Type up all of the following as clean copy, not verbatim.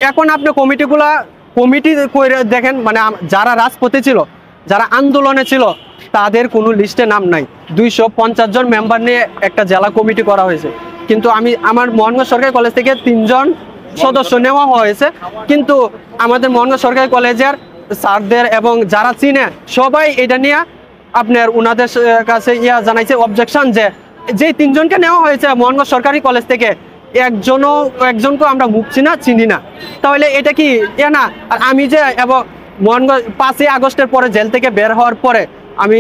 এখন আপনি কমিটি করে দেখেন, মানে যারা রাজপথে ছিল, যারা আন্দোলনে ছিল, তাদের কোনো লিস্টে নাম নাই। 250 জন মেম্বার নিয়ে একটা জেলা কমিটি করা হয়েছে, কিন্তু আমার মোহনগঞ্জ সরকারি কলেজ থেকে 3 জন সদস্য নেওয়া হয়েছে, কিন্তু আমাদের মোহনগঞ্জ সরকারি কলেজের স্যারদের এবং যারা চিনে সবাই এটা নিয়ে আপনার ওনাদের কাছে জানাইছে অবজেকশন, যে 3 জনকে নেওয়া হয়েছে মোহনগঞ্জ সরকারি কলেজ থেকে একজনকে আমরা মুখ চিনি না, তাহলে এটা কি না? আর আমি যে এবং মোহনগঞ্জ 5ই আগস্টের পরে জেল থেকে বের হওয়ার পরে আমি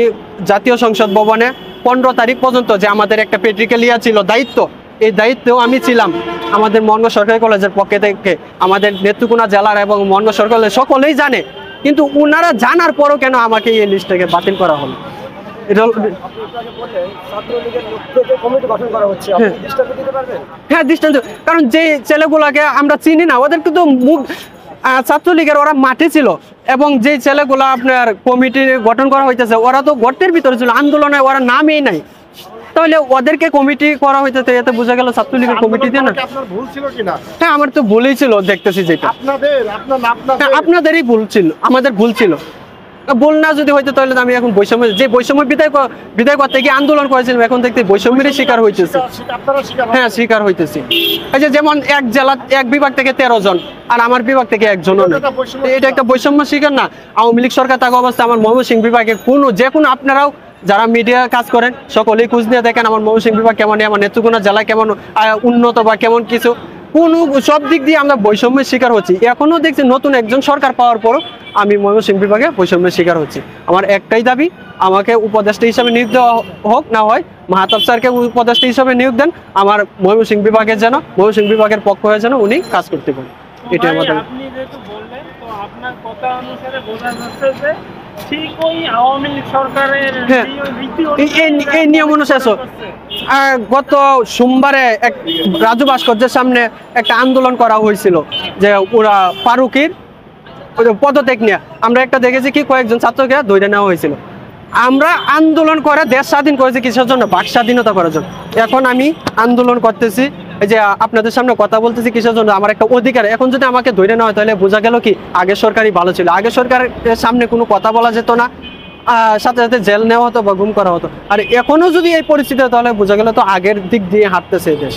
জাতীয় সংসদ ভবনে 15 তারিখ পর্যন্ত যে আমাদের একটা প্র্যাকটিক্যাল ছিল দায়িত্ব, এই দায়িত্বেও আমি ছিলাম আমাদের মোহনগঞ্জ সরকারি কলেজের পক্ষে থেকে। আমাদের নেত্রকোনা জেলার এবং মোহনগঞ্জ সরকারি কলেজ সকলেই জানে, কিন্তু ওনারা জানার পরও কেন আমাকে এই লিস্ট থেকে বাতিল করা হলো? হ্যাঁ, দৃষ্টান্ত, কারণ যে ছেলেগুলাকে আমরা চিনি না, ওদের কিন্তু মুখ ছাত্রলীগের ওরা মাঠে ছিল, এবং যে ছেলেগুলো আপনার কমিটি গঠন করা হইতেছে ওরা তো গর্তের ভিতরে ছিল, আন্দোলনে ওরা নামই নাই, তাহলে ওদেরকে কমিটি করা হইতেছে, এতে বোঝা গেল ছাত্রলীগের কমিটি দিয়ে না। হ্যাঁ, আমার তো ভুলই ছিল, দেখতেছি যেটা আপনাদেরই ভুল ছিল, আমাদের ভুল ছিল। ভুল না যদি হইতো তাহলে আমি এখন বৈষম্য বিদায় করতে গিয়ে আন্দোলন করেছিলাম, এখন দেখতে বৈষম্যেরই শিকার হইতেছে। হ্যাঁ, শিকার হইতেছি। এই যে যেমন এক বিভাগ থেকে 13 জন, আর আমার বিভাগ থেকে একজনও নেই, এটা একটা বৈষম্য শিকার না? আওয়ামী লীগ সরকার থাকা অবস্থা আমার ময়মনসিংহ বিভাগে যে কোনো আপনারাও যারা মিডিয়া কাজ করেন সকলেই খোঁজ নিয়ে দেখেন আমার ময়মনসিংহ বিভাগ কেমন, আমার নেত্রকোনা জেলা কেমন উন্নত বা কেমন কিছু, সব দিক দিয়ে আমরা বৈষম্যের শিকার হচ্ছি। এখনো দেখছি নতুন একজন সরকার পাওয়ার পরও আমি ময়মনসিংহ বিভাগে বৈষম্যের শিকার হচ্ছি। আমার একটাই দাবি, আমাকে উপদেষ্টা হিসাবে নিয়োগ দেওয়া হোক, না হয় মাহতাব স্যারকে উপদেষ্টা হিসাবে নিয়োগ দেন, আমার ময়মনসিংহ বিভাগের ময়মনসিংহ বিভাগের পক্ষ হয়ে যেন উনি কাজ করতে পারেন। এটা আমাদের আপনার কথা অনুসারে বোঝা যাচ্ছে যে ঠিক ওই আওয়ামী লীগ সরকারের এই নিয়ম অনুসারে গত সোমবারে রাজু ভাস্কর্যের সামনে একটা আন্দোলন করা হয়েছিল, যে ওরা ফারুকির পদত্যাগ নিয়ে আমরা একটা দেখেছি কি কয়েকজন ছাত্রকে ধরে নেওয়া হয়েছিল। আমরা আন্দোলন করে দেশ স্বাধীন করেছি কিসের জন্য? বাক স্বাধীনতা করার জন্য। এখন আমি আন্দোলন করতেছি, এই যে আপনাদের সামনে কথা বলতেছি কিসের জন্য? আমার একটা অধিকার। এখন যদি আমাকে ধরে নেওয়া হয় তাহলে বোঝা গেল কি আগের সরকারই ভালো ছিল, আগের সরকারের সামনে কোনো কথা বলা যেত না, সাথে সাথে জেল নেওয়া হতো বা গুম করা হতো। আর এখনো যদি এই পরিস্থিতি, তাহলে বোঝা গেল তো আগের দিক দিয়ে হাঁটতেছে দেশ।